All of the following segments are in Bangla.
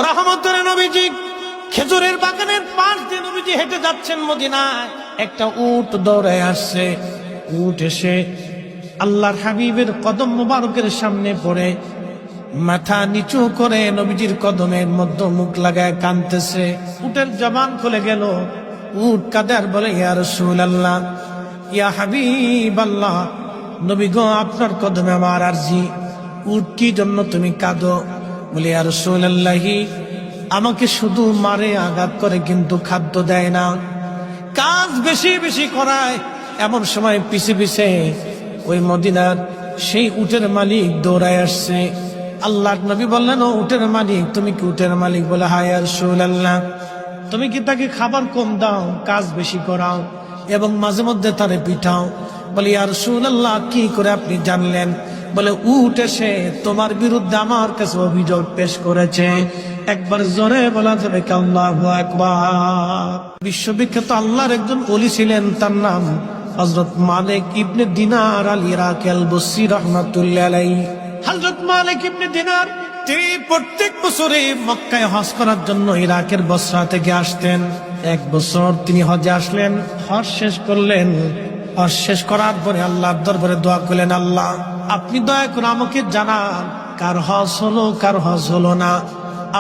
রহমতের নবীজি খেজুরের বাগানের পাশ দিয়ে নবীজি হেঁটে যাচ্ছেন মদিনায়। একটা উট দৌড়ে আসছে। উট এসে আল্লাহর হাবিবের কদম মুবারকের সামনে পড়ে মাথা নিচু করে নবীজির কদমের মধ্যে মুখ লাগায় কাঁদতেছে। উটের জবান খুলে গেল। উট কাঁদে আর বলে, ইয়া রাসূলুল্লাহ, ইয়া হাবিবাল্লাহ, নবী গো, আপনার কদমে আমার আরজি। উট কি জন্য তুমি কাঁদো? বলে, ইয়া রাসূলুল্লাহ, আমাকে শুধু মারে, আঘাত করে, কিন্তু খাদ্য দেয় না, কাজ বেশি বেশি করায়। এমন সময় পিছে পিছে ওই মদিনার সেই উটের মালিক দৌড়ায় আসছে। আল্লাহর নবী বললেন, ও উটের মালিক, তুমি কি উটের মালিক? বলে, হ্যাঁ ইয়া রাসূলুল্লাহ। তুমি কি তাকে খাবার কম দাও, কাজ বেশি করাও এবং মাঝে মধ্যে তারে পিঠাও? বলে, ইয়া রাসূলুল্লাহ, কি করে আপনি জানলেন? বলে, উট এসে তোমার বিরুদ্ধে আমার কাছে অভিযোগ পেশ করেছে। একবার জোরে বলা যাবে কি আল্লাহু আকবার? বিশ্ববিখ্যাত আল্লাহর একজন ওলি ছিলেন, তার নাম হযরত মালিক ইবনে দিনার আল ইরাকি আল বসরি রাহমাতুল্লাহ আলাইহি। হযরত মালিক ইবনে দিনার তিনি প্রত্যেক বছরে মক্কায় হজ করার জন্য ইরাকের বসরা থেকে আসতেন। এক বছর তিনি হজে আসলেন, হজ শেষ করলেন। হজ শেষ করার পরে আল্লাহর দরবারে দোয়া করলেন, আল্লাহ, আপনি দয়া করে আমাকে জানান কার হজ হলো, কার হজ হলো না।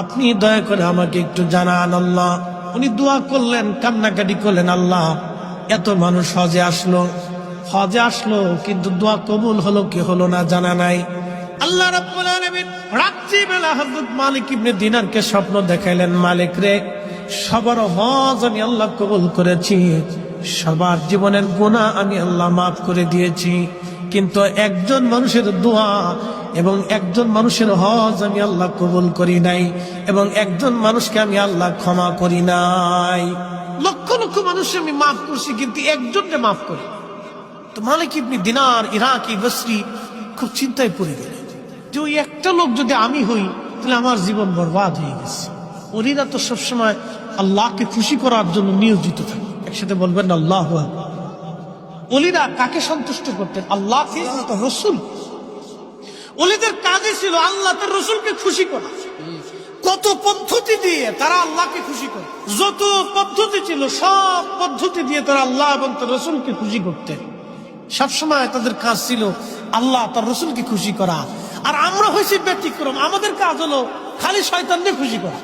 আপনি দয়া করে আমাকে একটু জানান আল্লাহ। উনি দোয়া করলেন, কান্নাকাটি করলেন, আল্লাহ, এত মানুষ হজে আসলো, কিন্তু দোয়া কবুল হলো কি হলো না জানা নাই। আল্লাহ রাব্বুল আলামিন রাত্রিবেলা হযরত মালিক ইবনে দিনারকে স্বপ্ন দেখাইলেন, মালিক রে, সবার হজ আমি আল্লাহ কবুল করেছি, সবার জীবনের গুনাহ আমি আল্লাহ মাফ করে দিয়েছি, কিন্তু একজন মানুষের দোয়া এবং একজন মানুষের হজ আমি আল্লাহ কবুল করি নাই, এবং একজন মানুষকে আমি আল্লাহ ক্ষমা করি নাই। লক্ষ লক্ষ মানুষ আমি মাফ করছি, কিন্তু একজনকে মাফ করি। তো মালিক ইবনে দিনার ইরাকি বসরি খুব চিন্তায় পড়ে গেলেন যে ওই একটা লোক যদি আমি হই তাহলে আমার জীবন বরবাদ হয়ে গেছে। ওরা তো সবসময় আল্লাহকে খুশি করার জন্য নিয়োজিত থাকে। একসাথে বলবেন আল্লাহু আকবার। ওলিরা কাকে সন্তুষ্ট করতেন? আল্লাহ, রসুল। ওলিদের কাজই ছিল আল্লাহ তার রসুলকে খুশি করা। কত পদ্ধতি দিয়ে তারা আল্লাহকে খুশি করে, যত পদ্ধতি ছিল সব পদ্ধতি দিয়ে তারা আল্লাহ এবং তার রসুলকে খুশি করতেন। সবসময় তাদের কাজ ছিল আল্লাহ তার রসুলকে খুশি করা। আর আমরা হয়েছি ব্যতিক্রম, আমাদের কাজ হলো খালি শয়তানকে খুশি করা।